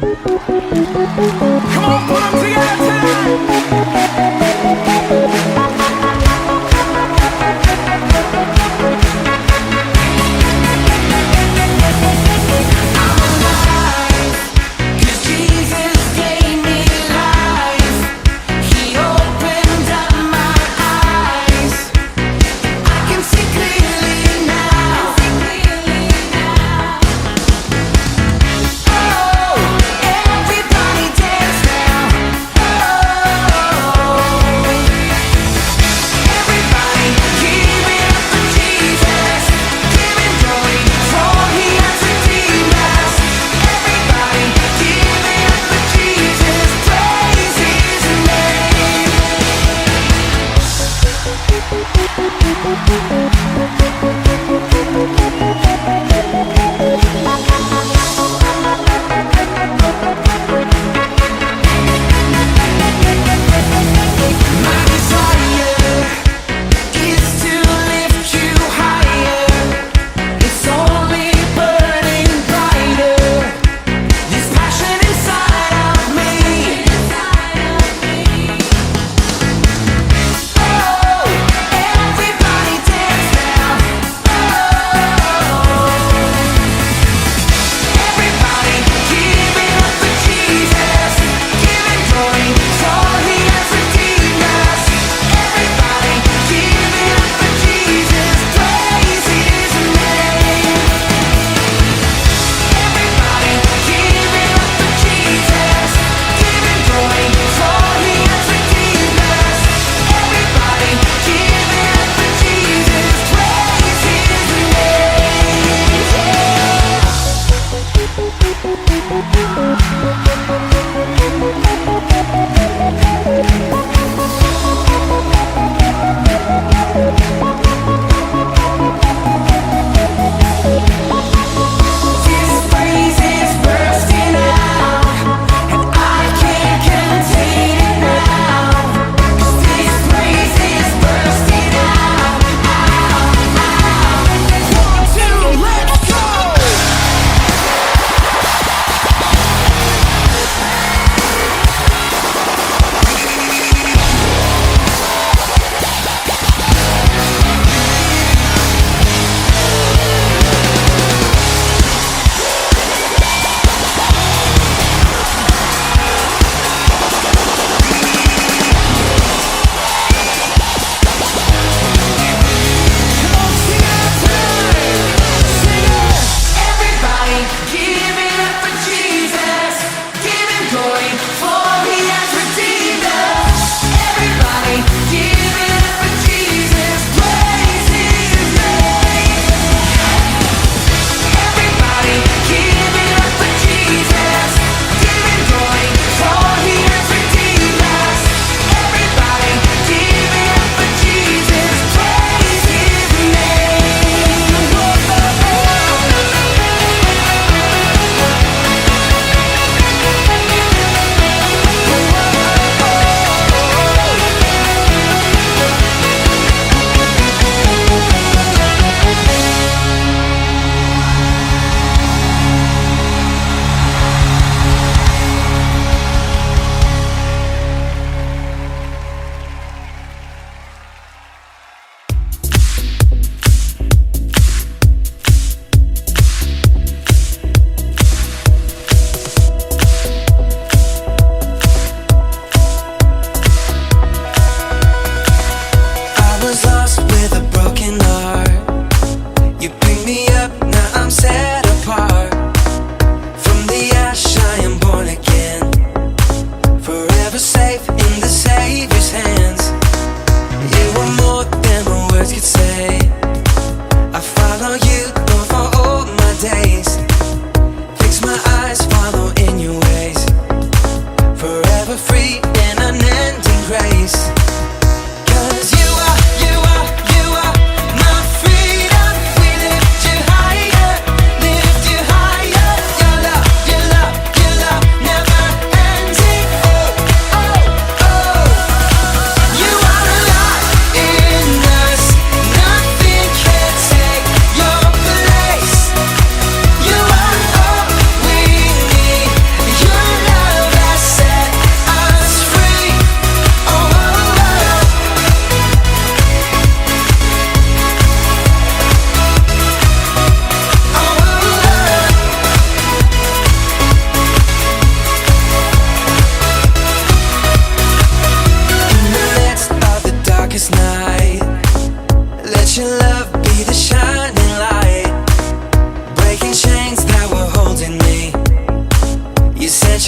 Come on, put 'em together Jesus gave me life. He opened up my eyes. I can see clearly now. Oh, everybody dance now. Oh, everybody give it up for Jesus. Give him glory for he has redeemed us. Everybody give it up for Jesus. Praise his name. My desire is to lift you higher. It's only burning brighter. This passion inside of me. Oh, everybody dance now. Oh, everybody give it up for Jesus. Give him glory for he has redeemed us. Everybody give it up for Jesus. Praise his name. Everybody give it up for Jesus. Give him glory for he has redeemed us. Everybody give it up for Jesus. Praise his This praise is bursting out, and I can't contain it now. 'Cause this praise is bursting out, out. 1, 2, let's go.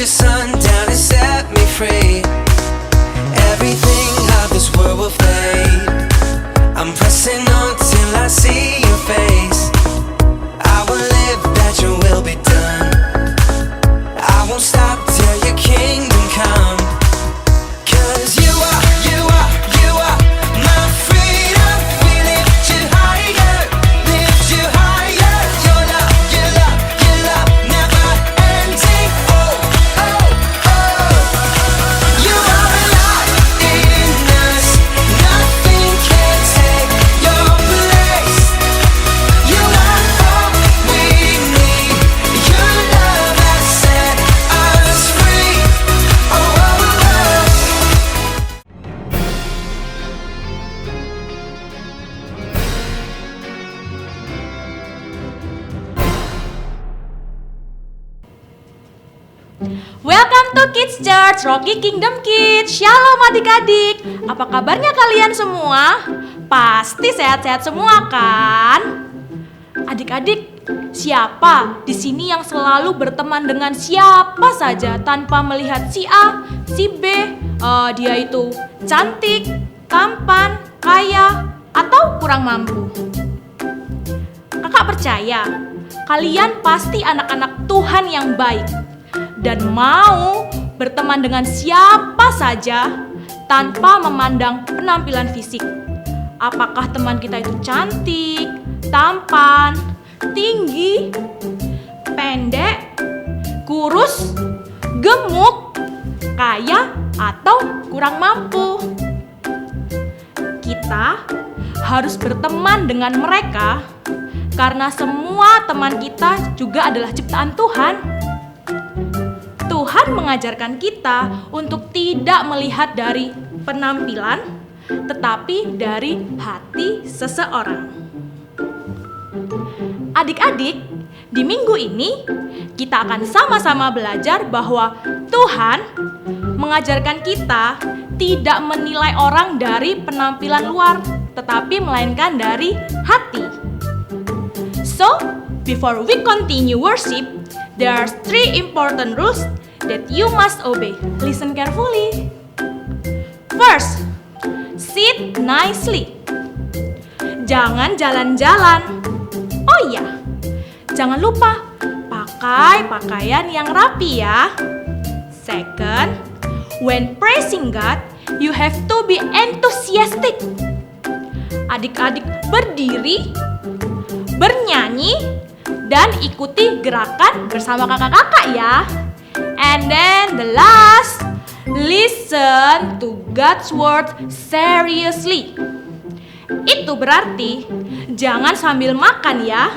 your son down and set me free. Everything of this world will fade. I'm pressing on till I see your face. I will live that your will be done. I won't stop till your kingdom come. 'Cause you are my freedom. We lift you higher, lift you higher. Your love, never ending. Oh, oh, oh. You are alive in us. Nothing can take your place. You are all we need. Your love has set us free. Oh, oh, oh. Welcome to Kids Church Rocky Kingdom Kids. Shalom adik-adik. Apa kabarnya kalian semua? Pasti sehat-sehat semua kan? Adik-adik, siapa di sini yang selalu berteman dengan siapa saja tanpa melihat si A, si B, dia itu cantik, tampan, kaya, atau kurang mampu? Kakak percaya, kalian pasti anak-anak Tuhan yang baik dan mau berteman dengan siapa saja tanpa memandang penampilan fisik. Apakah teman kita itu cantik, tampan, tinggi, pendek, kurus, gemuk, kaya, atau kurang mampu? Kita harus berteman dengan mereka karena semua teman kita juga adalah ciptaan Tuhan. Tuhan mengajarkan kita untuk tidak melihat dari penampilan, tetapi dari hati seseorang. Adik-adik, di minggu ini kita akan sama-sama belajar bahwa Tuhan mengajarkan kita tidak menilai orang dari penampilan luar, tetapi melainkan dari hati. So, before we continue worship, there are 3 important rules that you must obey. Listen carefully. First, sit nicely. Jangan jalan-jalan. Oh iya, jangan lupa pakai pakaian yang rapi ya. Second, when praising God, you have to be enthusiastic. Adik-adik berdiri, bernyanyi, dan ikuti gerakan bersama kakak-kakak ya. And then the last, listen to God's word seriously. Itu berarti jangan sambil makan ya.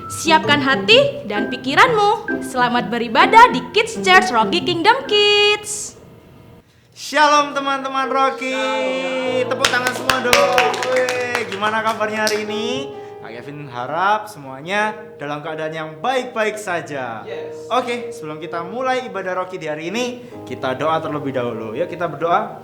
Siapkan hati dan pikiranmu. Selamat beribadah di Kids Church Rocky Kingdom Kids. Shalom teman-teman Rocky. Tepuk tangan semua dong. Wih, gimana kabarnya hari ini? Kak Kevin harap semuanya dalam keadaan yang baik-baik saja. Oke, sebelum kita mulai ibadah Rocky di hari ini, kita doa terlebih dahulu. Yuk kita berdoa.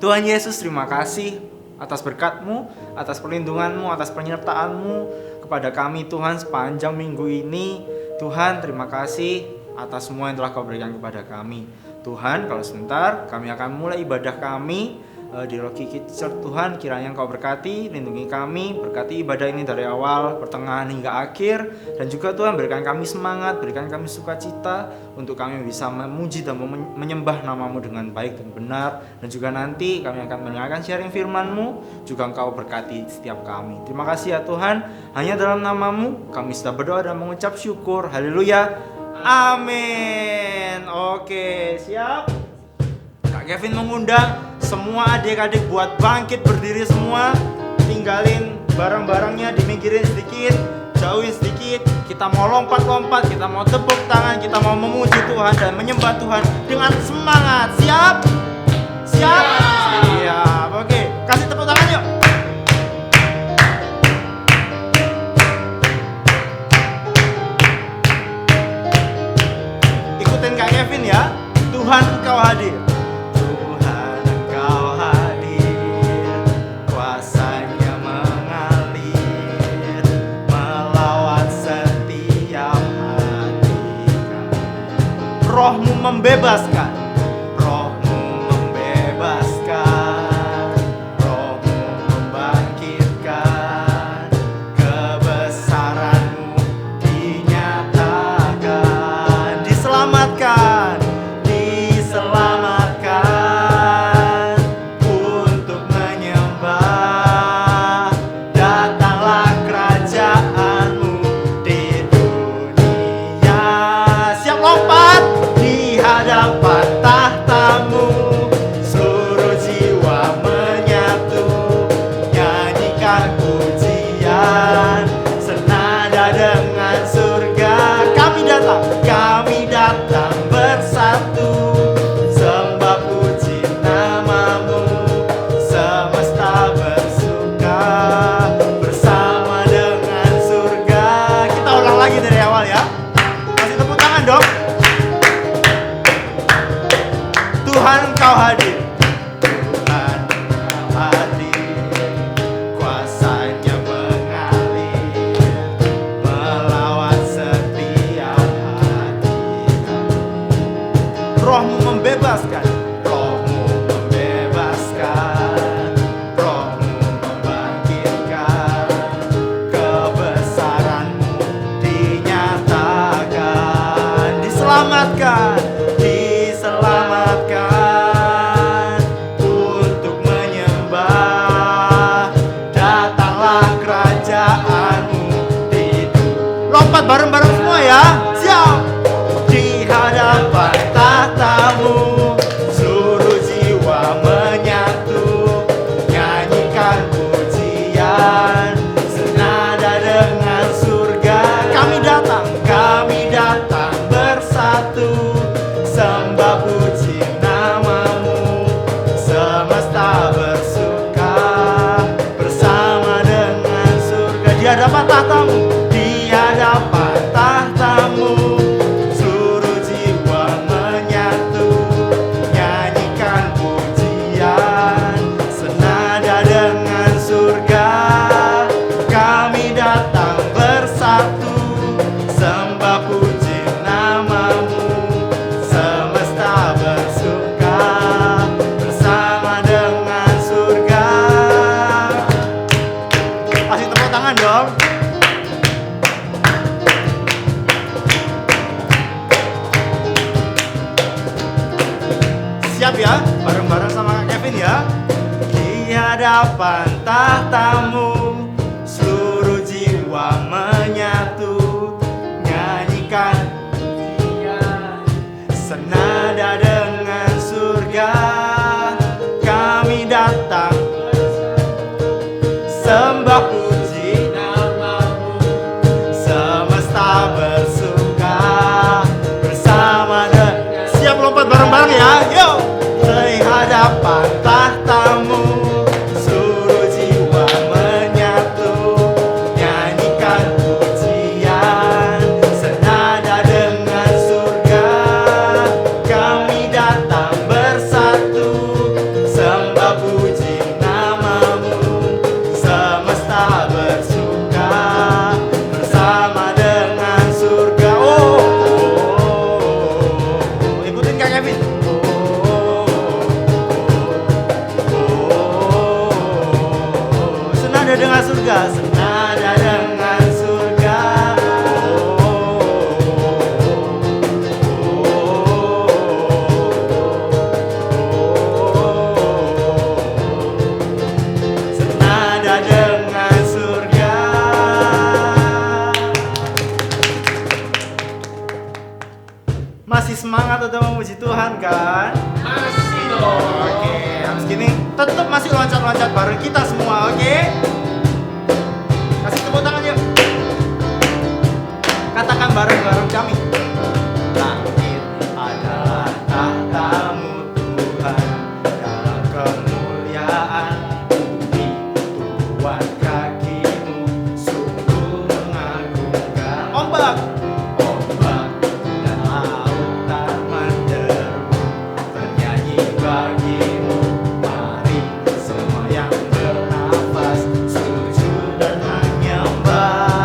Tuhan Yesus, terima kasih atas berkat-Mu, atas perlindungan-Mu, atas penyertaan-Mu kepada kami Tuhan sepanjang minggu ini. Tuhan, terima kasih atas semua yang telah Kau berikan kepada kami. Tuhan, kalau sebentar kami akan mulai ibadah kami di Rocky Kids Church. Tuhan, kiranya Engkau berkati, lindungi kami, berkati ibadah ini dari awal, pertengahan hingga akhir. Dan juga Tuhan, berikan kami semangat, berikan kami sukacita untuk kami bisa memuji dan menyembah nama-Mu dengan baik dan benar. Dan juga nanti kami akan mendengarkan sharing firman-Mu, juga Engkau berkati setiap kami. Terima kasih ya Tuhan, hanya dalam nama-Mu kami sudah berdoa dan mengucap syukur. Haleluya, amin. Oke, siap. Kak Kevin mengundang semua adik-adik buat bangkit berdiri semua. Tinggalin barang-barangnya, diminggirin sedikit, jauhin sedikit. Kita mau lompat-lompat, kita mau tepuk tangan, kita mau memuji Tuhan dan menyembah Tuhan dengan semangat. Siap? Siap? Siap. Oke, kasih tepuk tangan yuk. Ikutin Kak Kevin ya. Tuhan, Engkau hadir. Rohmu membebaskan, Rohmu membebaskan, Rohmu membangkitkan, kebesaran-Mu dinyatakan, diselamatkan, diselamatkan untuk menyembah. Datanglah kerajaan-Mu di dunia. Siap lompat di hadapan tahta-Mu, seluruh jiwa menyatu, nyanyikan pujian senada dengan surga. Kami datang bersatu, sembah puji nama-Mu, semesta bersuka bersama dengan surga. Kita ulang lagi dari awal ya. Kasih tepuk tangan dong. Tuhan Kau hadir, Tuhan Kau hadir, kuasa-Nya mengalir melawat setiap hati. Rohmu membebaskan, Rohmu membebaskan, Rohmu membangkitkan, kebesaran-Mu dinyatakan, diselamatkan, diselamatkan untuk menyembah. Datanglah kerajaan-Mu di dunia. Lompat bareng-bareng semua ya. Siap. Di hadapan tahta-Mu, seluruh jiwa menyatu, nyanyikan pujian senada dengan surga. Kami datang bersatu, sembah puji nama-Mu, semesta bersuka bersama dengan surga. Di hadapan tahta-Mu, di hadapan tahta-Mu, seluruh jiwa menyatu, nyanyikan pujian senada dengan surga. Kami datang bersatu, sembah puji nama-Mu, semesta bersuka bersama dengan surga. Kasih tepuk tangan dong. Siap ya, bareng-bareng sama Kak Kevin ya. Di hadapan tahta-Mu, seluruh jiwa menyatu, nyanyikan pujian senada dengan surga. Kami datang sembah puji nama-Mu, semesta bersuka bersama dengan. Siap lompat bareng-bareng ya. Yo. Di hadapan tahta-Mu, seluruh jiwa menyatu, nyanyikan pujian senada dengan surga. Kami datang bersatu, sembah puji nama-Mu, semesta bersuka bersama dengan surga. Ikutin Kak Kevin. Senada dengan surga, senada dengan surga. Senada dengan surga. Masih semangat untuk memuji Tuhan kan? Masih dong. Oke, habis gini tetap masih loncat-loncat bareng kita semua, oke? Kasih tepuk tangan yuk. Katakan bareng-bareng kami. Langit adalah tahta-Mu Tuhan, dalam kemuliaan bumi tuan kaki-Mu sungguh mengagumkan. Ombak dan lautan menderu bernyanyi bagi-Mu. Mari semua yang bernafas sujud dan menyembah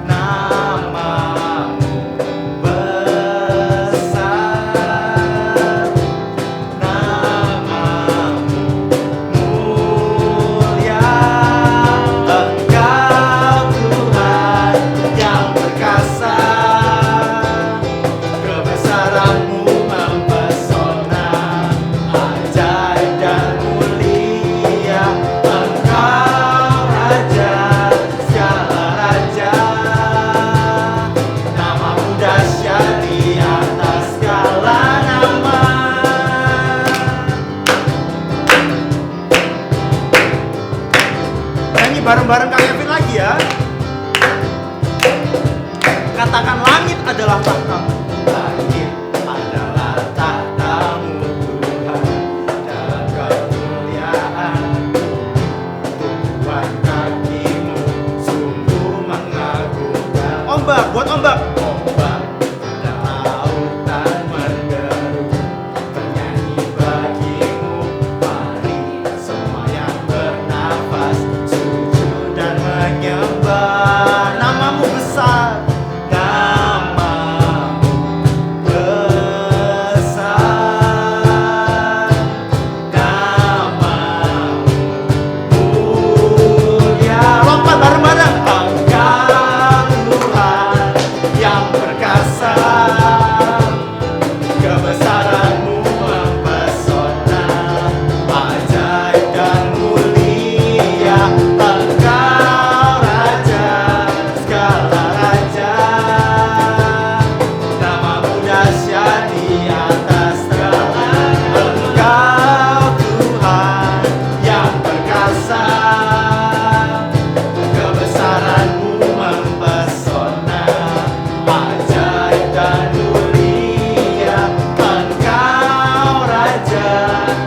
nama katakan langit adalah tahtamu. Langit adalah tahtamu Tuhan, dalam kemuliaan tumpuan kakimu sungguh mengagumkan. Ombak, buat ombak. Ombak dan lautan menderu bernyanyi bagimu. Mari semua yang bernafas sujud dan menyembah. Namamu besar, namamu besar, namamu mulia. Lompat bareng-bareng. Engkau Tuhan yang perkasa, kebesaranmu mempesona, ajaib dan mulia. Engkau Raja segala raja, namamu dahsyat di atas segala. Engkau Tuhan yang perkasa, kebesaranmu mempesona, ajaib dan mulia. Engkau Raja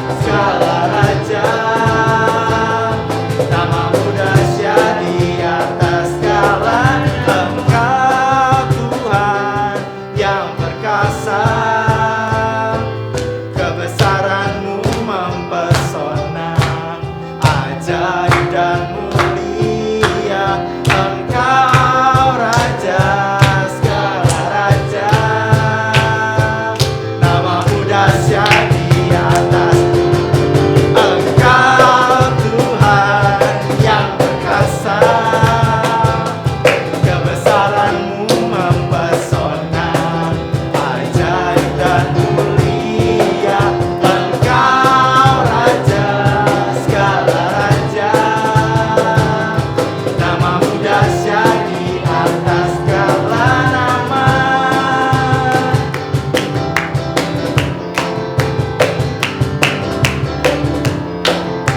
segala raja, namamu dahsyat di atas segala. Engkau Tuhan yang perkasa, kebesaranmu mempesona, ajaib dan mulia. Engkau Raja segala raja, namamu dahsyat di atas. Engkau Tuhan yang perkasa, kebesaranmu mempesona, ajaib dan mulia. Engkau Raja segala raja, namamu dahsyat di atas segala nama.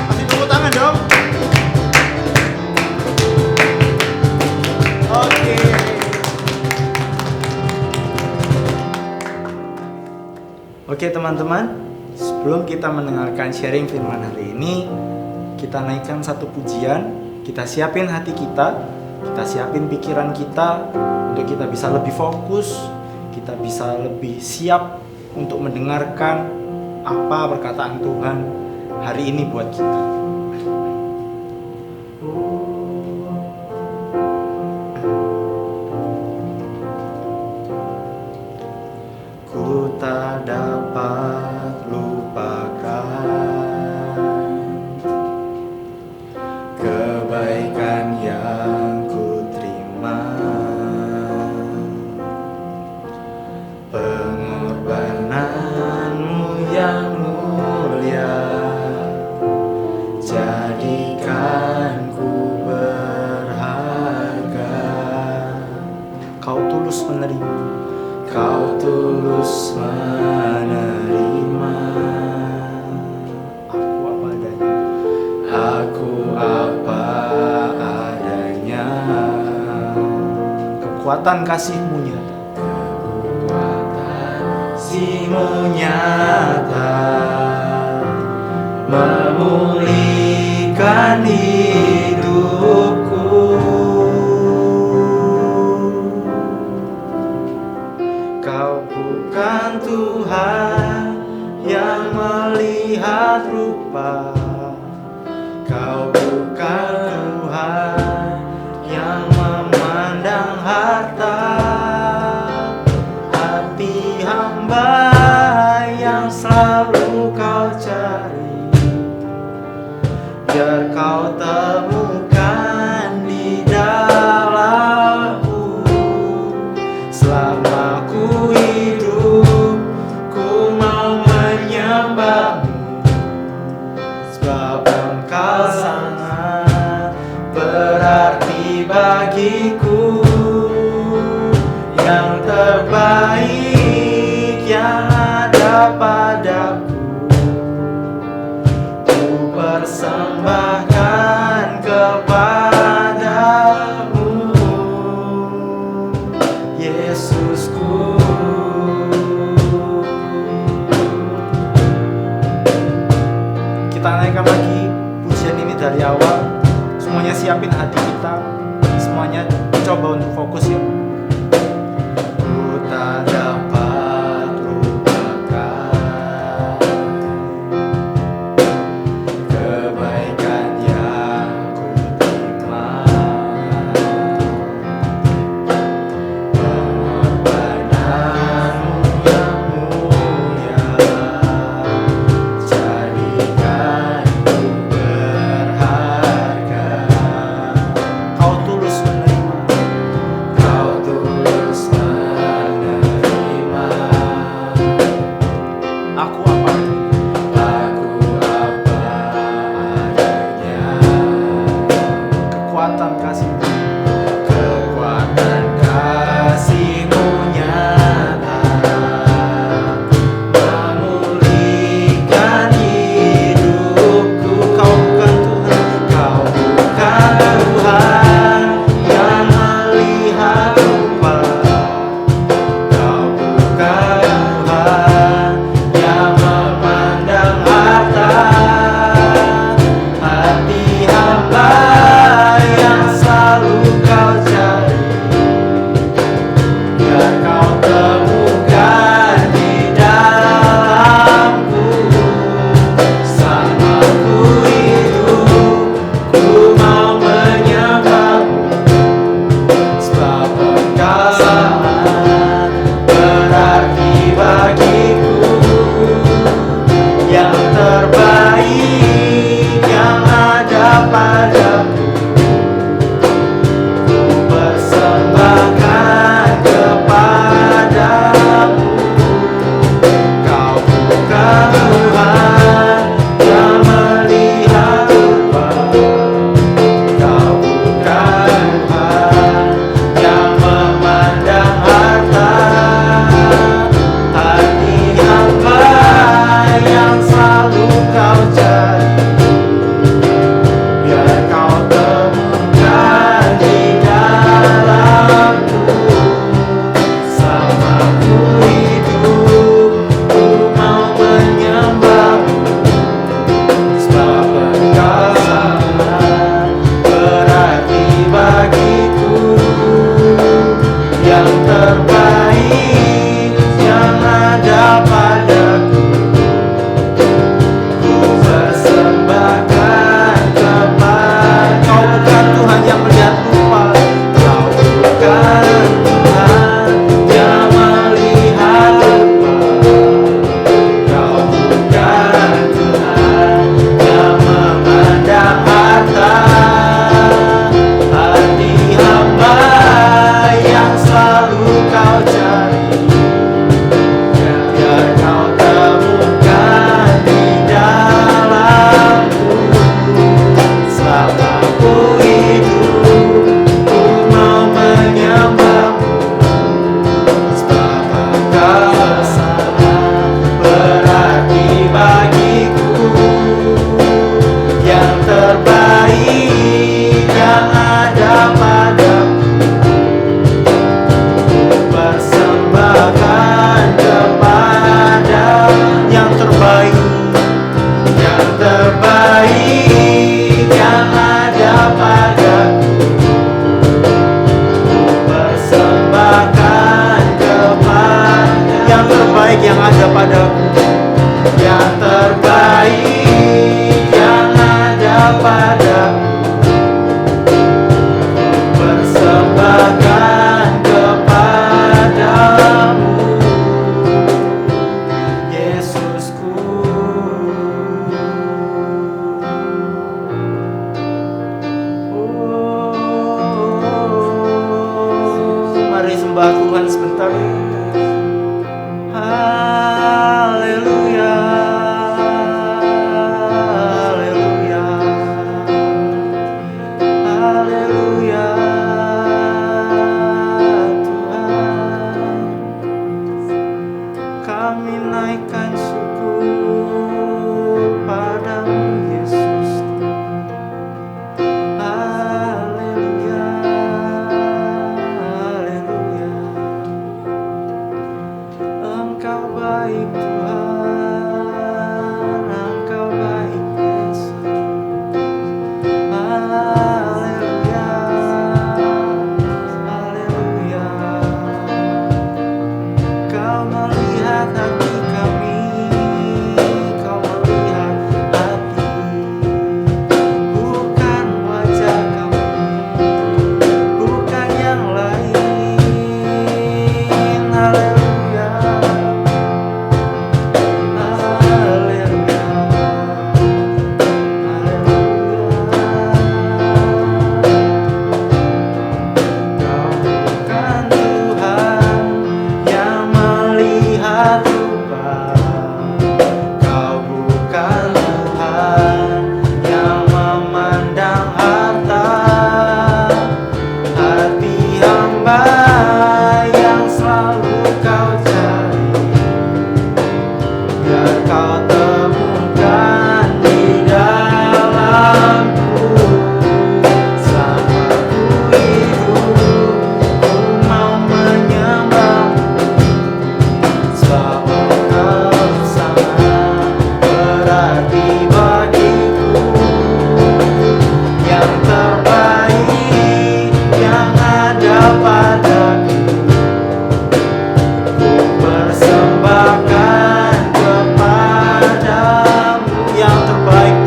Masih tepuk tangan dong. Oke. Oke teman-teman, sebelum kita mendengarkan sharing firman hari ini, kita naikkan satu pujian, kita siapin hati kita siapin pikiran kita untuk kita bisa lebih fokus, kita bisa lebih siap untuk mendengarkan apa perkataan Tuhan hari ini buat kita. Ku tak dapat lupakan kebaikan yang ku terima, pengorbananmu yang mulia, jadikan ku berharga. Kau tulus menerima, kau tulus menerima aku apa adanya. Kekuatan kasih-Mu nyata, kekuatan kasih-Mu nyata, memulihkan hidupku. Kau bukan Tuhan yang melihat rupa, Kau bukan Tuhan yang memandang harta, hati hamba yang selalu Kau cari, biar Kau temukan di dalamku. Selama ku hidup, ku mau menyembah-Mu, sebab Engkau sangat berarti bagiku. Yang terbaik yang ada padaku, ku persembahkan kepadamu, Yesus. Yesusku. Kita naikkan lagi pujian ini dari awal. Semuanya siapin hati kita. Semuanya coba untuk fokus ya. Ku tak dapat lupakan kebaikan yang ku terima, pengorbananmu yang mulia jadikan ku berharga. Kau tulus menerima, kau tulus menerima. Aku apa? Aku apa adanya. Kekuatan kasih-Mu, kekuatan kasih-Mu nyata, memulihkan hidupku. Kau bukan Tuhan, Kau bukan Tuhan yang melihat rupa. Kau bukan Tuhan yang memandang harta. Hati hamba yang selalu Kau cari, biar Kau temukan di dalamku. Selama ku hidup, ku mau menyembah-Mu, sebab Engkau sangat berarti bagiku. Yang terbaik yang ada padaku, ku persembahkan kepadamu. Kau bukan Tuhan yang melihat rupa. Kau bukan Tuhan yang memandang harta. Hati hamba yang selalu Kau cari, biar Kau temukan di dalamku. Selama ku hidup, ku mau menyembah-Mu, sebab Engkau sangat berarti bagiku. Yang terbaik yang ada padaku, ku persembahkan kepada. Kau bukan Tuhan yang melihat rupa. Kau bukan Tuhan yang melihat rupa. Kau bukan Tuhan yang memandang harta. Hati hamba yang selalu Kau cari, biar Kau temukan di dalamku. Selama ku hidup, ku mau menyembah-Mu, sebab Engkau sangat berarti bagiku. Yang terbaik yang ada padaku, persembahkan kepada. Yang terbaik yang ada padaku, persembahkan kepada. Yang terbaik yang ada padaku, yang terbaik yang ada padaku, persembahkan kepadamu. Yesusku. Mari sembah Tuhan sebentar. Haleluya, haleluya, haleluya. Tuhan, kami naikkan syukur padamu, Yesus. Haleluya, haleluya. tak lupa, Kau bukan Tuhan yang memandang harta, hati hamba yang selalu Kau cari, biar Kau temukan di dalamku. Selama ku hidup, ku mau menyembah, sebab Engkau sangat berarti bagiku. Yang terbaik yang ada padaku, ku persembahkan kepadamu. Yang terbaik,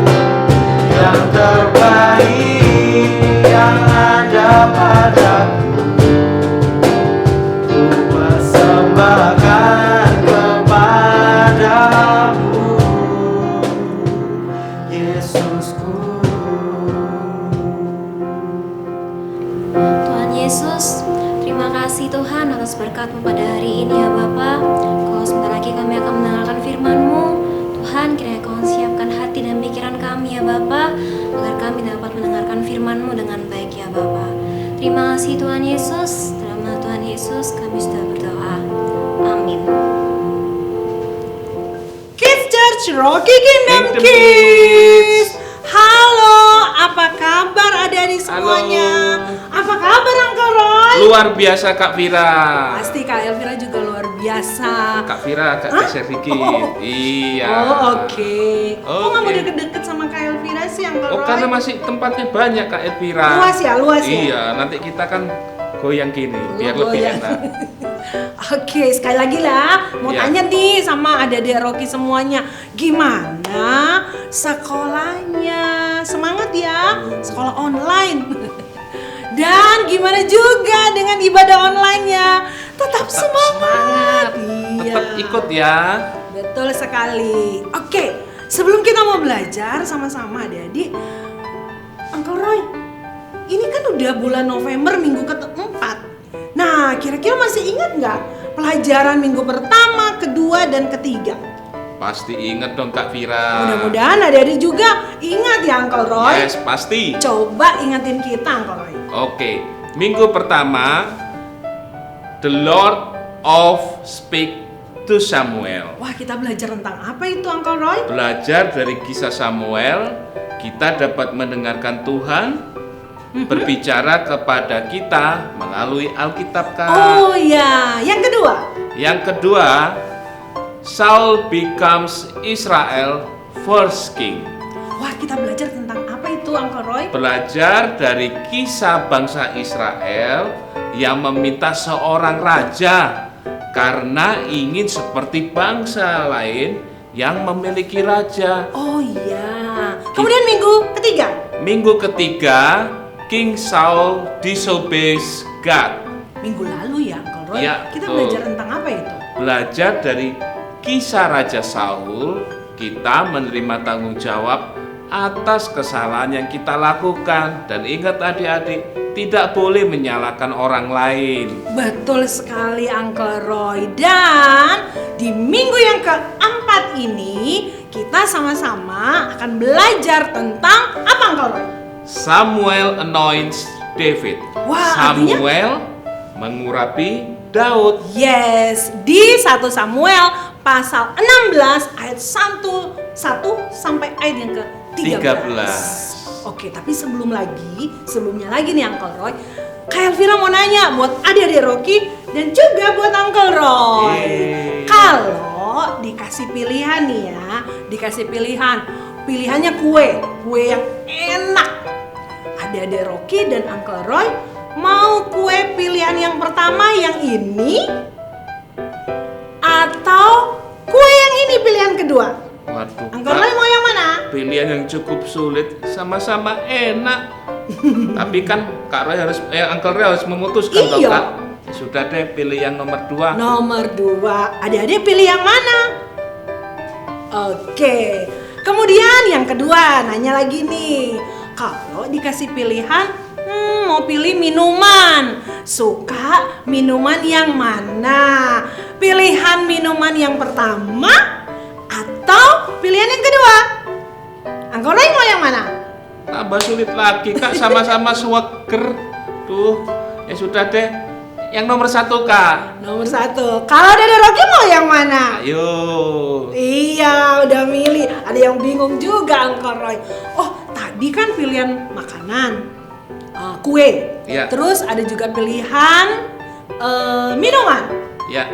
yang terbaik yang ada padaku, ku persembahkan kepadamu, Yesusku. Tuhan Yesus, terima kasih Tuhan atas berkat-Mu pada hari ini ya Bapa. Kalau sebentar lagi kami akan mendengarkan firman-Mu, Tuhan kiranya Kau siapkan hati dan pikiran kami ya Bapa, agar kami dapat mendengarkan firman-Mu dengan baik ya Bapa. Terima kasih Tuhan Yesus, dalam nama Tuhan Yesus kami sudah berdoa. Amin. Kids Church Rocky Kingdom Kids. Halo, apa kabar adik-adik semuanya? Apa kabar Uncle Roy? Luar biasa Kak Vira. Pasti Kak Elvira juga luar biasa. Kak Vira agak geser dikit. Iya. Oh oke. Kok nggak mau Oke. deket-deket sama Kak Elvira sih Uncle Oh Roy? karena masih tempatnya banyak Kak Elvira. Luas ya, luas ya? Iya, nanti kita kan goyang gini biar Oh, lebih goyang. enak. Oke, sekali lagi lah, mau Iya. tanya nih sama adik-adik Rocky semuanya, gimana sekolahnya? Semangat ya, sekolah online. Dan gimana juga dengan ibadah online-nya? Tetap semangat. Iya. Tetap ikut ya. Betul sekali. Oke, sebelum kita mau belajar sama-sama adik-adik, Uncle Roy, ini kan udah bulan November minggu keempat. Nah, kira-kira masih ingat nggak pelajaran minggu pertama, kedua, dan ketiga? Pasti inget dong Kak Vira. Mudah-mudahan adik-adik juga ingat ya Uncle Roy. Yes, pasti. Coba ingetin kita Uncle Roy. Oke, minggu pertama The Lord of Speak to Samuel. Wah, kita belajar tentang apa itu Uncle Roy? Belajar dari kisah Samuel, kita dapat mendengarkan Tuhan berbicara kepada kita melalui Alkitab Kak. Oh ya, yang kedua. Yang kedua, Saul becomes Israel first king. Wah, kita belajar tentang apa itu Uncle Roy? Belajar dari kisah bangsa Israel yang meminta seorang raja karena ingin seperti bangsa lain yang memiliki raja. Oh iya. Kemudian minggu ketiga. Minggu ketiga, King Saul disobeys God. Minggu lalu ya Uncle Roy. Ya, Kita betul. belajar tentang apa itu? Belajar dari kisah Raja Saul, kita menerima tanggung jawab atas kesalahan yang kita lakukan. Dan ingat adik-adik, tidak boleh menyalahkan orang lain. Betul sekali Uncle Roy. Dan di minggu yang keempat ini kita sama-sama akan belajar tentang apa Uncle Roy? Samuel anoints David. Wah, artinya? Samuel mengurapi Daud. Yes, di 1 Samuel pasal 16 ayat 1 sampai ayat yang ke-13. Oke, tapi sebelumnya lagi nih Uncle Roy, Kak Elvira mau nanya buat adik-adik Rocky dan juga buat Uncle Roy. Yeay. Kalau dikasih pilihan nih ya, pilihannya kue yang enak. Adik-adik Rocky dan Uncle Roy mau kue pilihan yang pertama yang ini atau kue yang ini pilihan kedua? Waduh, Uncle Roy mau yang mana? pilihan yang cukup sulit, sama-sama enak. Tapi kan Kak Roy Uncle Roy harus memutuskan toh, Iya. Kak. Sudah deh, pilih yang nomor 2. Nomor 2. Adik-adik pilih yang mana? Oke. Kemudian yang kedua, nanya lagi nih. Kalau dikasih pilihan, mau pilih minuman. Suka minuman yang mana? Pilihan minuman yang pertama atau pilihan yang kedua? Uncle Roy mau yang mana? Tambah sulit lagi Kak, sama-sama seger. Tuh, ya sudah deh. Yang nomor 1 Kak. Nomor 1. Kalau Dede Rocky mau yang mana? Ayo. Iya, udah milih. Ada yang bingung juga Uncle Roy. Oh, tadi kan pilihan makanan, kue. Iya. Terus ada juga pilihan minuman. Ya.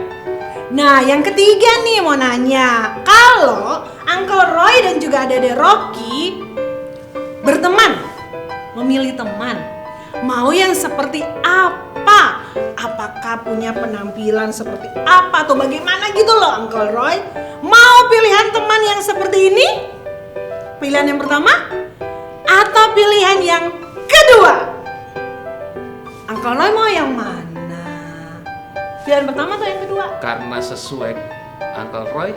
Nah, yang ketiga nih mau nanya. Kalau Uncle Roy dan juga Dede Rocky berteman, memilih teman, mau yang seperti apa? Apakah punya penampilan seperti apa atau bagaimana gitu loh Uncle Roy? Mau pilihan teman yang seperti ini? Pilihan yang pertama? Atau pilihan yang kedua? Uncle Roy mau yang mana? Pilihan pertama atau yang kedua? Karena sesuai Uncle Roy,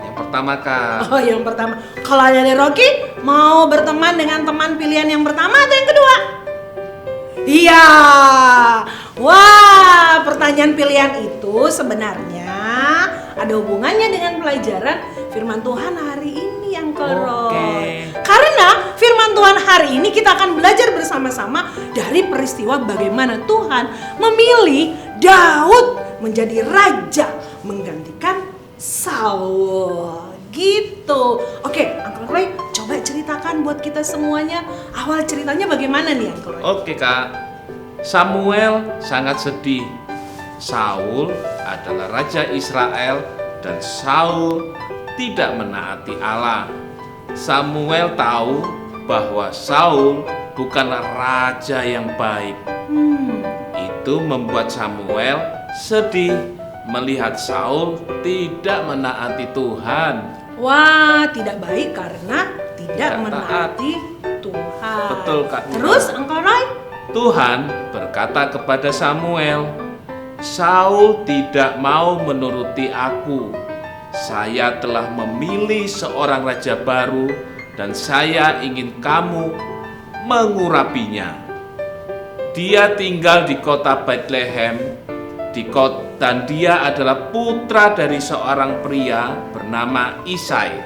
yang pertama Kak. Oh, yang pertama. Kalau Dede Rocky mau berteman dengan teman pilihan yang pertama atau yang kedua? Iya. Wah, pertanyaan pilihan itu sebenarnya ada hubungannya dengan pelajaran firman Tuhan hari ini Uncle Roy. Karena firman Tuhan hari ini kita akan belajar bersama-sama dari peristiwa bagaimana Tuhan memilih Daud menjadi raja menggantikan Saul. Gitu. Oke, Uncle Roy, coba ceritakan buat kita semuanya awal ceritanya bagaimana nih Uncle Roy? Oke Kak. Samuel sangat sedih. Saul adalah raja Israel dan Saul tidak menaati Allah. Samuel tahu bahwa Saul bukanlah raja yang baik. Itu membuat Samuel sedih melihat Saul tidak menaati Tuhan. Wah, tidak baik karena tidak menaati Tuhan. Betul Kak. Terus Uncle Roy? Tuhan berkata kepada Samuel, Saul tidak mau menuruti aku. Saya telah memilih seorang raja baru dan saya ingin kamu mengurapinya. Dia tinggal di kota Bethlehem, dan dia adalah putra dari seorang pria bernama Isai.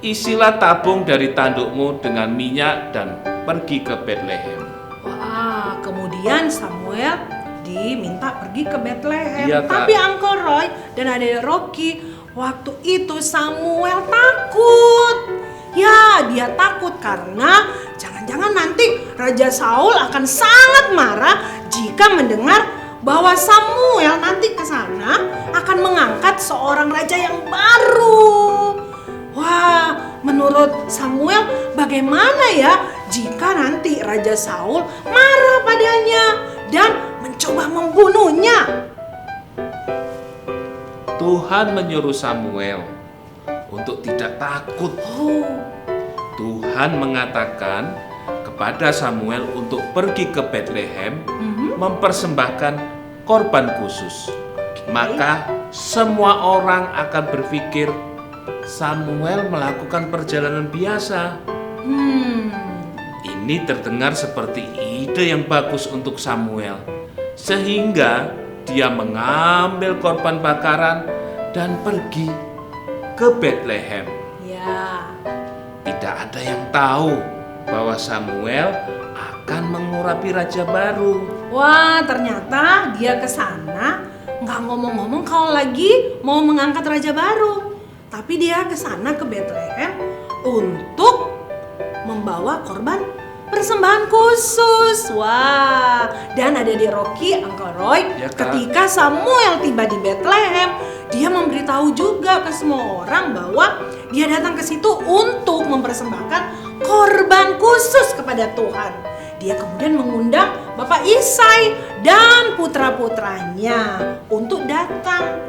Isilah tabung dari tandukmu dengan minyak dan pergi ke Bethlehem. Wah, kemudian Samuel diminta pergi ke Bethlehem. Iya, Kak. Tapi Uncle Roy dan Adek Rocky, waktu itu Samuel takut. Ya, dia takut karena jangan-jangan nanti Raja Saul akan sangat marah jika mendengar bahwa Samuel nanti ke sana akan mengangkat seorang raja yang baru. Wah, menurut Samuel bagaimana ya jika nanti Raja Saul marah padanya dan mencoba membunuhnya? Tuhan menyuruh Samuel untuk tidak takut. Tuhan mengatakan kepada Samuel untuk pergi ke Bethlehem mempersembahkan korban khusus. Maka semua orang akan berpikir Samuel melakukan perjalanan biasa. Ini terdengar seperti ide yang bagus untuk Samuel, sehingga dia mengambil korban bakaran dan pergi ke Bethlehem. Ya. Tidak ada yang tahu bahwa Samuel akan mengurapi raja baru. Wah, ternyata dia ke sana nggak ngomong-ngomong kalau lagi mau mengangkat raja baru. Tapi dia ke sana ke Bethlehem untuk membawa korban persembahan khusus. Wah, dan ada di Rocky, Uncle Roy, Ya, Kak. ketika Samuel tiba di Bethlehem, dia memberitahu juga ke semua orang bahwa dia datang ke situ untuk mempersembahkan korban khusus kepada Tuhan. Dia kemudian mengundang Bapak Isai dan putra-putranya untuk datang.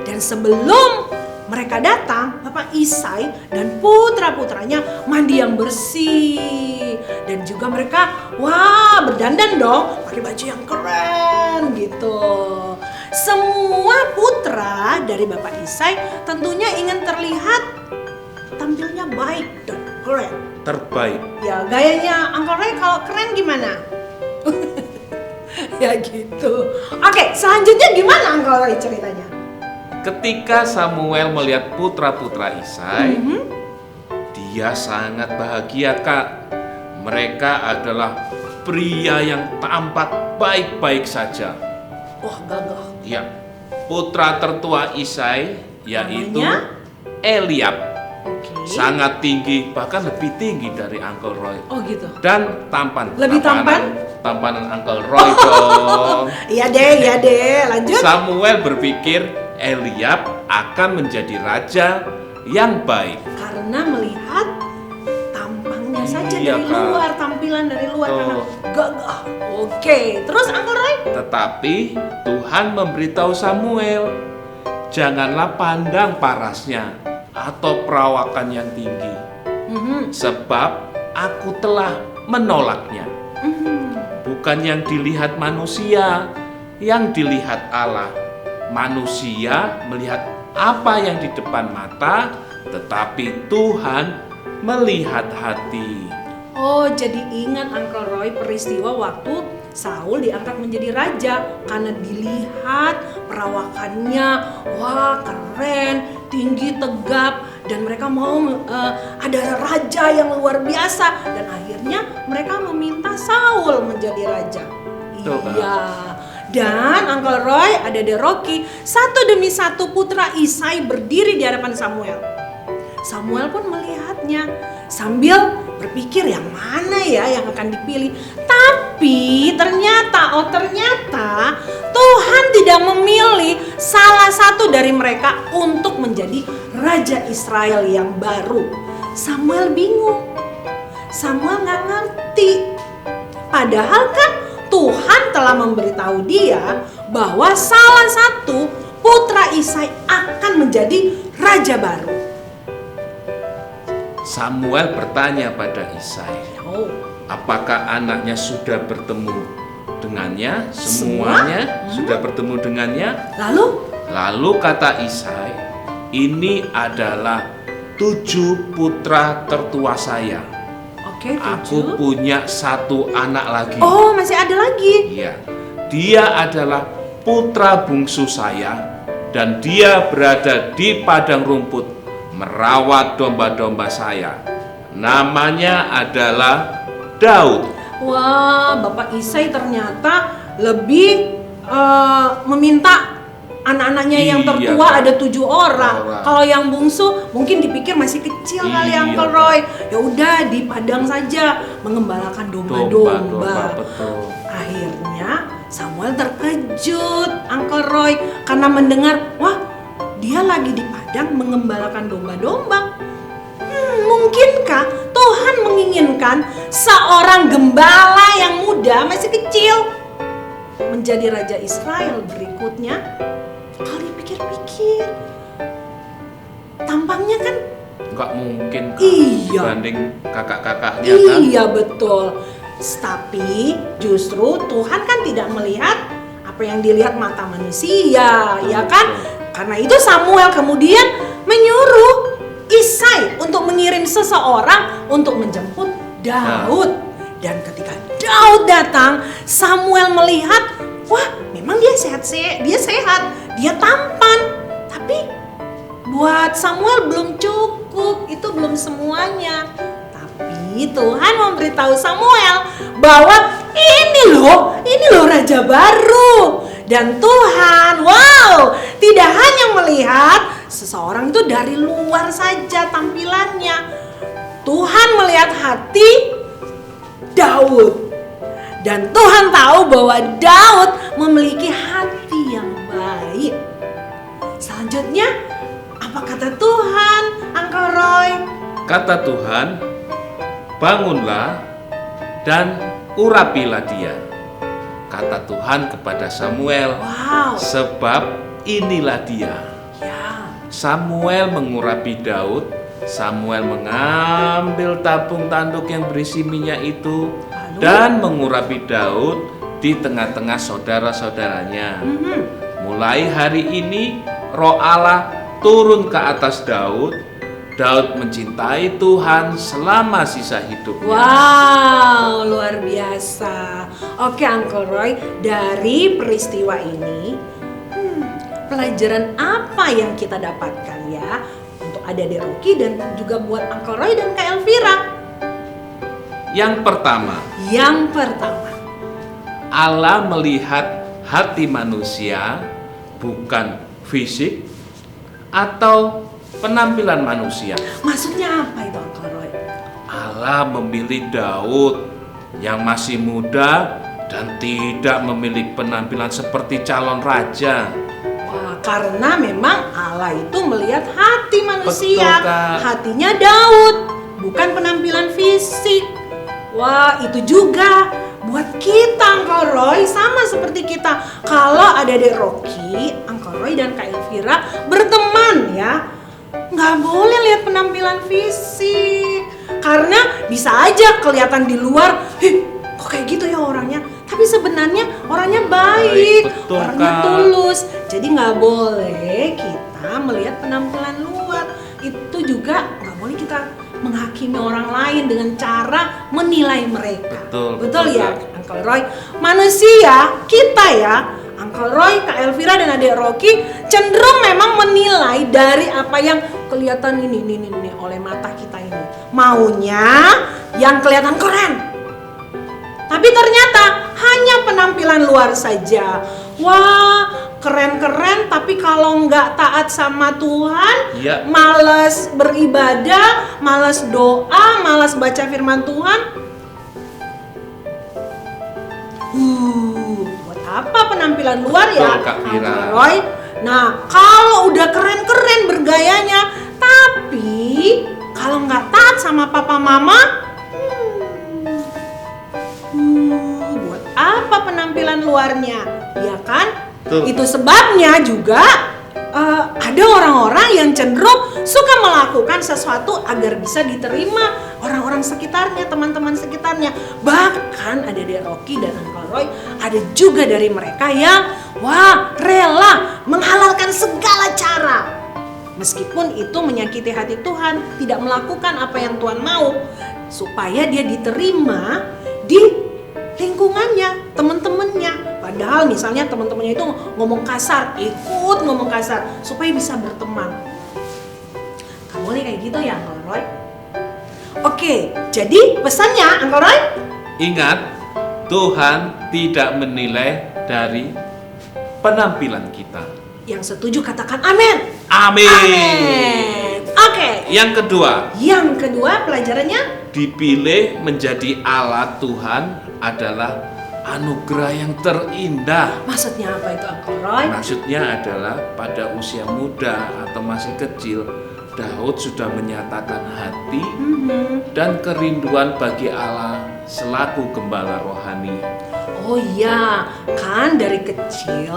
Dan sebelum mereka datang, Bapak Isai dan putra-putranya mandi yang bersih. Dan juga mereka, wah, berdandan dong, pakai baju yang keren gitu. Semua putra dari Bapak Isai tentunya ingin terlihat tampilnya baik dan keren. Terbaik. Ya, gayanya Uncle Ray kalau keren gimana? Ya gitu. Oke, selanjutnya gimana Uncle Ray ceritanya? ketika Samuel melihat putra-putra Isai, dia sangat bahagia, Kak. Mereka adalah pria yang tampak baik-baik saja. Wah, gagah. Ya, putra tertua Isai yaitu Namanya? Eliab. Oke. Sangat tinggi, bahkan lebih tinggi dari Uncle Roy. Oh gitu. Dan tampan. Lebih tampan? Tampanan Uncle Roy dong. Iya deh, lanjut. Samuel berpikir Eliab akan menjadi raja yang baik. Karena melihat tampangnya saja Iya, dari Kak. luar, tampilan dari luar Betul. karena gagah. Oke, terus Uncle Roy? Tetapi Tuhan memberitahu Samuel, janganlah pandang parasnya atau perawakan yang tinggi, sebab aku telah menolaknya. Bukan yang dilihat manusia, yang dilihat Allah. Manusia melihat apa yang di depan mata, tetapi Tuhan melihat hati. Oh, jadi ingat Uncle Roy peristiwa waktu Saul diangkat menjadi raja karena dilihat perawakannya, wah keren, tinggi, tegap, dan mereka mau ada raja yang luar biasa, dan akhirnya mereka meminta Saul menjadi raja. Betul, Kak. Iya. Dan Uncle Roy, Adek Rocky, satu demi satu putra Isai berdiri di hadapan Samuel. Samuel pun melihatnya sambil berpikir yang mana ya yang akan dipilih. Tapi ternyata Tuhan tidak memilih salah satu dari mereka untuk menjadi raja Israel yang baru. Samuel bingung. Samuel nggak ngerti. Padahal kan Tuhan telah memberitahu dia bahwa salah satu putra Isai akan menjadi raja baru. Samuel bertanya pada Isai, Oh, apakah anaknya sudah bertemu dengannya? Semua? Semuanya sudah bertemu dengannya? lalu Kata Isai, ini adalah 7 putra tertua saya. oke, Aku 7. punya 1 anak lagi. Oh, masih ada lagi. Iya, dia adalah putra bungsu saya dan dia berada di padang rumput merawat domba-domba saya. Namanya adalah Daud. Wah, Bapak Isai ternyata lebih meminta anak-anaknya yang Iya, tertua Kak. ada 7 orang. Orang. Kalau yang bungsu mungkin dipikir masih kecil kali Iya, Uncle Kak. Roy. Ya udah di padang saja mengembalakan domba-domba. Betul. Akhirnya Samuel terkejut Uncle Roy karena mendengar, wah dia lagi di padang mengembalakan domba-domba. Mungkinkah Tuhan menginginkan seorang gembala yang muda masih kecil menjadi raja Israel berikutnya? Kalau dipikir-pikir, tampangnya kan Nggak mungkin Kak, Iya. dibanding kakak-kakaknya kan. iya betul. Tapi justru Tuhan kan tidak melihat apa yang dilihat mata manusia, ya kan? Karena itu Samuel kemudian menyuruh Isai untuk mengirim seseorang untuk menjemput Daud. Dan ketika Daud datang, Samuel melihat, wah, memang dia sehat, dia tampan. Tapi buat Samuel belum cukup, itu belum semuanya. Tapi Tuhan memberitahu Samuel bahwa ini loh raja baru. Dan Tuhan, wow, tidak hanya melihat seseorang itu dari luar saja tampilannya. Tuhan melihat hati Daud. Dan Tuhan tahu bahwa Daud memiliki hati yang baik. Selanjutnya, apa kata Tuhan, Uncle Roy? Kata Tuhan, bangunlah dan urapilah dia. Kata Tuhan kepada Samuel, Wow, sebab inilah dia. ya. Samuel mengurapi Daud. Samuel mengambil tabung tanduk yang berisi minyak itu Lalu? dan mengurapi Daud di tengah-tengah saudara-saudaranya. Mulai hari ini Roh Allah turun ke atas Daud. Daud mencintai Tuhan selama sisa hidupnya. Wow, luar biasa. Oke Uncle Roy, dari peristiwa ini pelajaran apa yang kita dapatkan ya untuk adik-adik Rocky dan juga buat Uncle Roy dan Kak Elvira? Yang pertama, Allah melihat hati manusia bukan fisik atau penampilan manusia. Maksudnya apa itu Uncle Roy? Allah memilih Daud yang masih muda dan tidak memiliki penampilan seperti calon raja. Wah, karena memang Allah itu melihat hati manusia. Betul, Kak. Hatinya Daud, bukan penampilan fisik. Wah, itu juga buat kita Uncle Roy, sama seperti kita. Kalau adik-adik Rocky, Uncle Roy dan Kak Elvira berteman ya, nggak boleh lihat penampilan fisik. Karena bisa aja kelihatan di luar, kok kayak gitu ya orangnya. Tapi sebenarnya orangnya baik, betul, orangnya Kak. tulus. Jadi nggak boleh kita melihat penampilan luar. Itu juga nggak boleh kita menghakimi orang lain dengan cara menilai mereka. Betul, ya, Kak. Uncle Roy. Manusia kita ya, Uncle Roy, Kak Elvira dan adik Rocky cenderung memang menilai dari apa yang kelihatan ini oleh mata kita ini. Maunya yang kelihatan keren. Tapi ternyata hanya penampilan luar saja. Wah, keren-keren, tapi kalau nggak taat sama Tuhan, Iya. malas beribadah, malas doa, malas baca firman Tuhan. Buat apa penampilan luar ya, Betul, Kak Fira. Uncle Roy? Nah, kalau udah keren-keren bergayanya, tapi kalau nggak taat sama papa mama, buat apa penampilan luarnya, ya kan? Tuh. Itu sebabnya juga ada orang-orang yang cenderung suka melakukan sesuatu agar bisa diterima orang-orang sekitarnya, teman-teman sekitarnya. Bahkan ada dari Rocky dan Uncle Roy, ada juga dari mereka yang rela menghalalkan segala cara. Meskipun itu menyakiti hati Tuhan, tidak melakukan apa yang Tuhan mau, supaya dia diterima di lingkungannya, teman-temannya. Padahal misalnya teman-temannya itu ngomong kasar, ikut ngomong kasar supaya bisa berteman. Gak boleh kayak gitu ya Uncle Roy. Oke, jadi pesannya Uncle Roy, Ingat, Tuhan tidak menilai dari penampilan kita. yang setuju katakan amin. Amin. Oke. Yang Kedua pelajarannya, dipilih menjadi alat Tuhan adalah anugerah yang terindah. maksudnya apa itu Uncle Roy? Maksudnya adalah pada usia muda atau masih kecil, Daud sudah menyatakan hati dan kerinduan bagi Allah selaku gembala rohani. Oh iya, kan dari kecil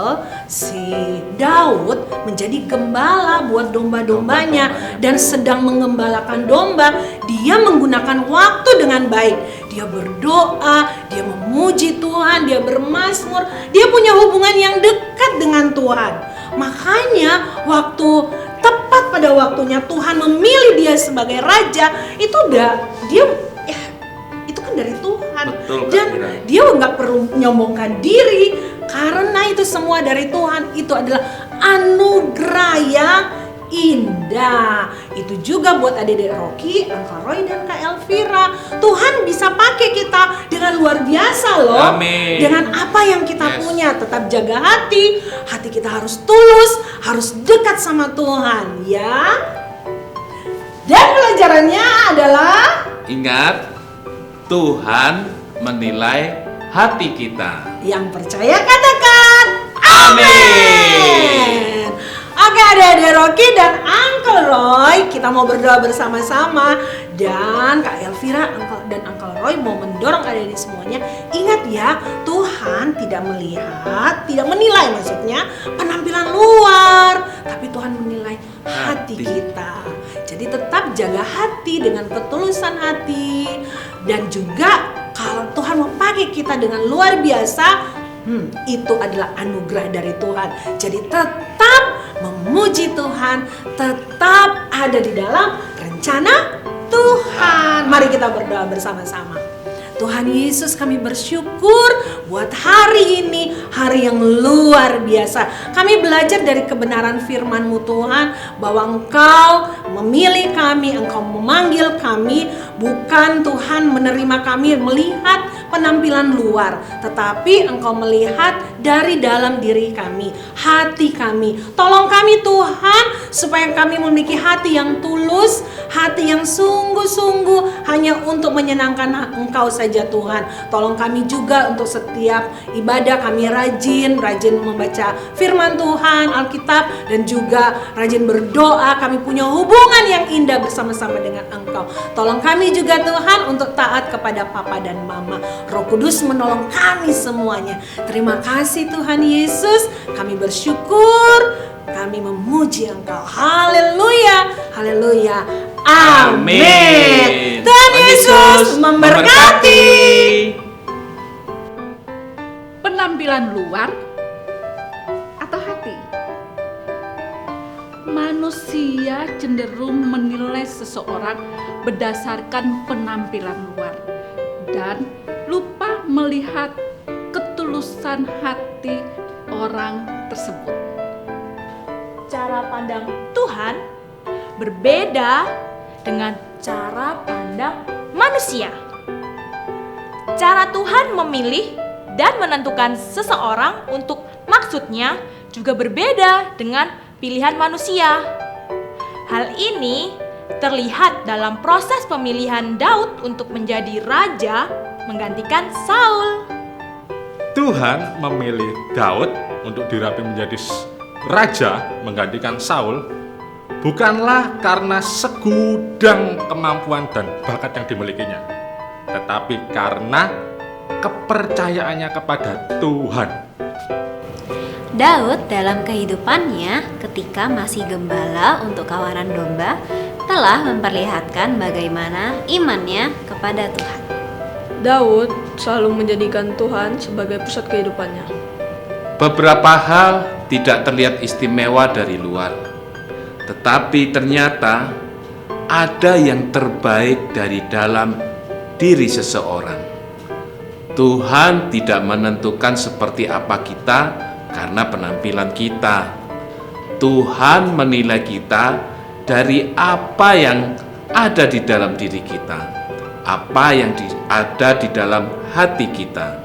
si Daud menjadi gembala buat domba-dombanya dan sedang mengembalakan domba, dia menggunakan waktu dengan baik. Dia berdoa, dia memuji Tuhan, dia bermazmur, dia punya hubungan yang dekat dengan Tuhan. Makanya waktu tepat pada waktunya Tuhan memilih dia sebagai raja, itu itu kan dari Tuhan. Betul, Kak Dan Mira. dia nggak perlu nyombongkan diri, karena itu semua dari Tuhan. Itu adalah anugerah yang indah. Itu juga buat adik-adik Rocky, Uncle Roy dan Kak Elvira. Tuhan bisa pakai kita dengan luar biasa loh. Amin. Dengan apa yang kita Yes. punya, tetap jaga hati. Hati kita harus tulus, harus dekat sama Tuhan ya. Dan pelajarannya adalah Ingat, Tuhan menilai hati kita. yang percaya katakan Amin. Oke, adik-adik Rocky dan Uncle Roy, kita mau berdoa bersama-sama. Dan Kak Elvira dan Uncle Roy mau mendorong adik-adik semuanya. Ingat ya, Tuhan tidak menilai maksudnya penampilan luar, tapi Tuhan menilai hati kita. Jadi tetap jaga hati dengan ketulusan hati. Dan juga kalau Tuhan mau pakai kita dengan luar biasa, itu adalah anugerah dari Tuhan. Jadi tetap memuji Tuhan, tetap ada di dalam rencana Tuhan. Mari kita berdoa bersama-sama. Tuhan Yesus, kami bersyukur buat hari ini, hari yang luar biasa. Kami belajar dari kebenaran firman-Mu Tuhan, bahwa Engkau memilih kami, Engkau memanggil kami, bukan Tuhan menerima kami melihat penampilan luar, tetapi Engkau melihat dari dalam diri kami, hati kami. Tolong kami Tuhan, supaya kami memiliki hati yang tulus, hati yang sungguh-sungguh hanya untuk menyenangkan Engkau saja Tuhan. Tolong kami juga untuk setiap ibadah kami rajin membaca firman Tuhan, Alkitab, dan juga rajin berdoa. Kami punya hubungan yang indah bersama-sama dengan Engkau. Tolong kami juga Tuhan untuk taat kepada Papa dan Mama. Roh Kudus menolong kami semuanya. Terima kasih Tuhan Yesus, kami bersyukur, kami memuji Engkau. Haleluya, haleluya, amin. Tuhan Yesus memberkati. Penampilan luar atau hati? Manusia cenderung menilai seseorang berdasarkan penampilan luar dan lupa melihat ketulusan hati orang tersebut. Cara pandang Tuhan berbeda dengan cara pandang manusia. Cara Tuhan memilih dan menentukan seseorang untuk maksudnya juga berbeda dengan pilihan manusia. Hal ini terlihat dalam proses pemilihan Daud untuk menjadi raja menggantikan Saul. Tuhan memilih Daud untuk dirapi menjadi raja menggantikan Saul bukanlah karena segudang kemampuan dan bakat yang dimilikinya, tetapi karena kepercayaannya kepada Tuhan. Daud dalam kehidupannya ketika masih gembala untuk kawanan domba telah memperlihatkan bagaimana imannya kepada Tuhan. Daud selalu menjadikan Tuhan sebagai pusat kehidupannya. Beberapa hal tidak terlihat istimewa dari luar, tetapi ternyata ada yang terbaik dari dalam diri seseorang. Tuhan tidak menentukan seperti apa kita karena penampilan kita. Tuhan menilai kita dari apa yang ada di dalam diri kita, apa yang ada di dalam hati kita.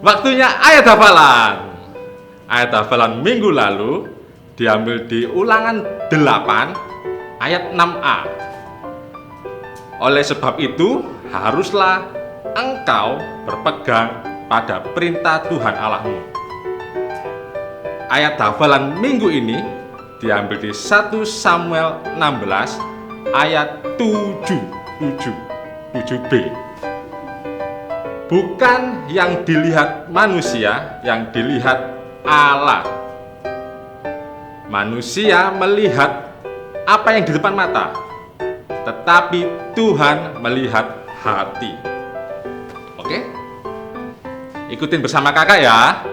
Waktunya ayat hafalan. Ayat hafalan minggu lalu diambil di Ulangan 8 ayat 6a. Oleh sebab itu, haruslah engkau berpegang pada perintah Tuhan Allahmu. Ayat hafalan minggu ini diambil di 1 Samuel 16 ayat 7b. Bukan yang dilihat manusia, yang dilihat Allah. Manusia melihat apa yang di depan mata, tetapi Tuhan melihat hati. Oke? Ikutin bersama kakak ya.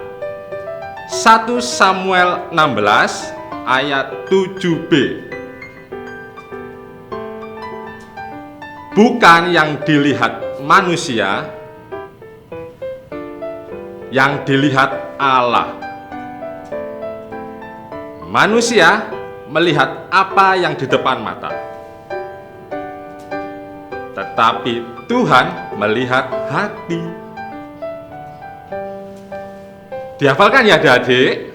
1 Samuel 16 ayat 7b. Bukan yang dilihat manusia, yang dilihat Allah. Manusia melihat apa yang di depan mata, tetapi Tuhan melihat hati. Dihafalkan ya adik-adik?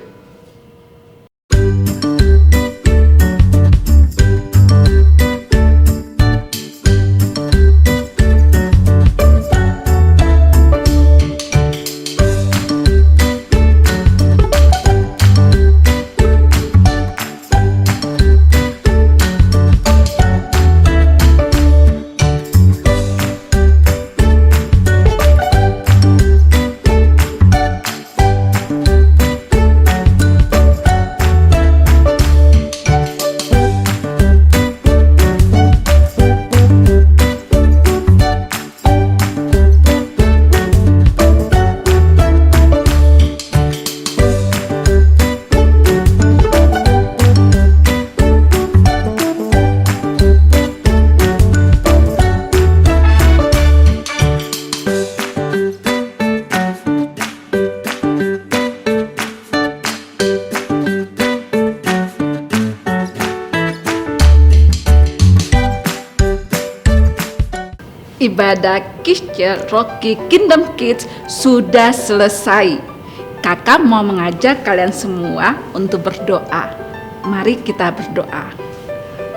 ibadah Kids Rocky Kingdom Kids sudah selesai. Kakak mau mengajak kalian semua untuk berdoa. Mari kita berdoa.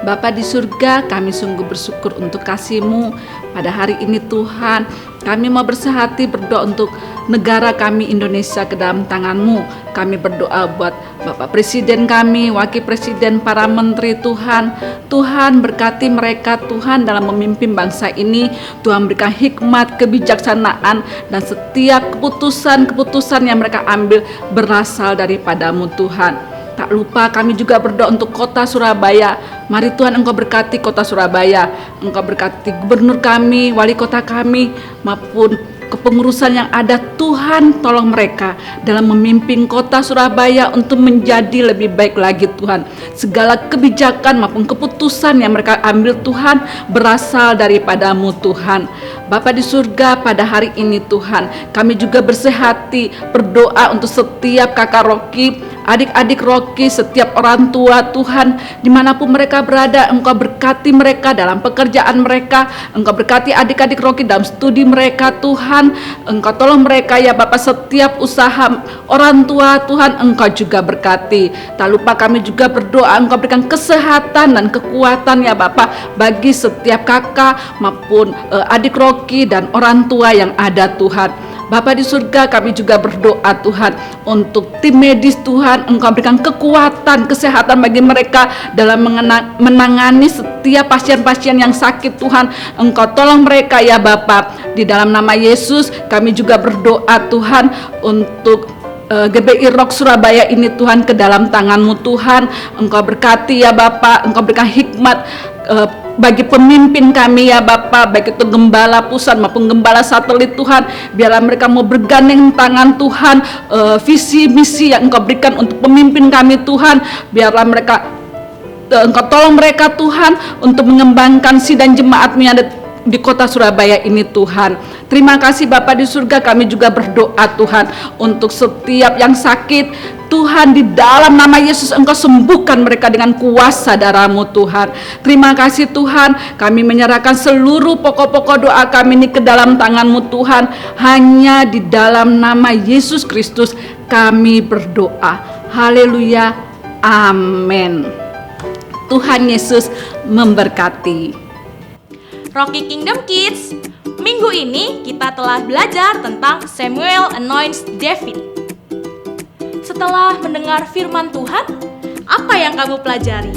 Bapa di surga, kami sungguh bersyukur untuk kasih-Mu pada hari ini Tuhan. Kami mau bersehati berdoa untuk negara kami Indonesia ke dalam tangan-Mu. Kami berdoa buat Bapak Presiden kami, Wakil Presiden, para menteri Tuhan. Tuhan berkati mereka Tuhan dalam memimpin bangsa ini. Tuhan berikan hikmat, kebijaksanaan, dan setiap keputusan-keputusan yang mereka ambil berasal daripada-Mu Tuhan. Tak lupa kami juga berdoa untuk kota Surabaya. Mari Tuhan Engkau berkati kota Surabaya. Engkau berkati gubernur kami, wali kota kami, maupun kepengurusan yang ada. Tuhan tolong mereka dalam memimpin kota Surabaya untuk menjadi lebih baik lagi Tuhan. Segala kebijakan maupun keputusan yang mereka ambil Tuhan berasal daripada-Mu Tuhan. Bapa di surga, pada hari ini Tuhan kami juga bersehati berdoa untuk setiap kakak Rocky, adik-adik Rocky, setiap orang tua Tuhan, dimanapun mereka berada, Engkau berkati mereka dalam pekerjaan mereka, Engkau berkati adik-adik Rocky dalam studi mereka Tuhan, Engkau tolong mereka ya Bapak, setiap usaha orang tua Tuhan Engkau juga berkati. Tak lupa kami juga berdoa Engkau berikan kesehatan dan kekuatan ya Bapak bagi setiap kakak maupun adik Rocky dan orang tua yang ada Tuhan. Bapa di surga, kami juga berdoa Tuhan untuk tim medis Tuhan, Engkau berikan kekuatan, kesehatan bagi mereka dalam menangani setiap pasien-pasien yang sakit Tuhan. Engkau tolong mereka ya Bapa. Di dalam nama Yesus kami juga berdoa Tuhan untuk GBI Rock Surabaya ini Tuhan ke dalam tangan-Mu Tuhan. Engkau berkati ya Bapa, Engkau berikan hikmat bagi pemimpin kami ya Bapak, baik itu gembala pusat maupun gembala satelit Tuhan. Biarlah mereka mau bergandeng tangan Tuhan, visi misi yang Engkau berikan untuk pemimpin kami Tuhan. Biarlah mereka Engkau tolong mereka Tuhan untuk mengembangkan sidang jemaat-Mu yang ada di kota Surabaya ini Tuhan. Terima kasih Bapa di surga, kami juga berdoa Tuhan untuk setiap yang sakit Tuhan, di dalam nama Yesus Engkau sembuhkan mereka dengan kuasa darah-Mu Tuhan. Terima kasih Tuhan, kami menyerahkan seluruh pokok-pokok doa kami ini ke dalam tangan-Mu Tuhan. Hanya di dalam nama Yesus Kristus kami berdoa. Haleluya, amin. Tuhan Yesus memberkati. Rocky Kingdom Kids, minggu ini kita telah belajar tentang Samuel anoints David. Setelah mendengar firman Tuhan, apa yang kamu pelajari?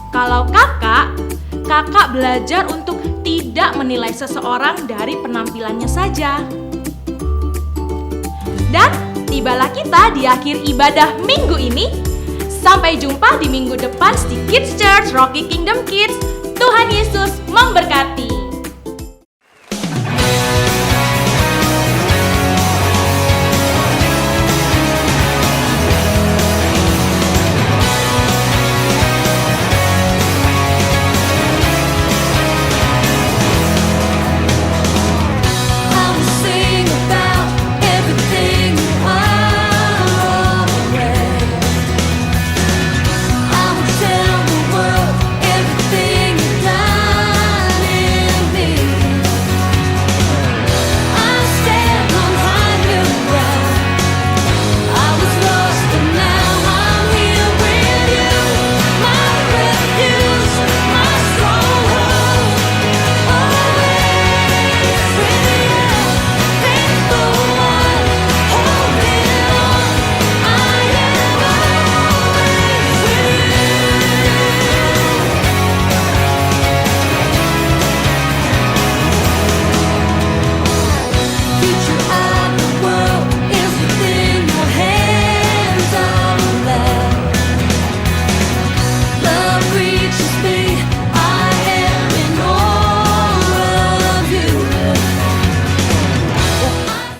Kalau kakak belajar untuk tidak menilai seseorang dari penampilannya saja. Dan tibalah kita di akhir ibadah minggu ini. Sampai jumpa di minggu depan di Kids Church Rocky Kingdom Kids. Tuhan Yesus memberkati.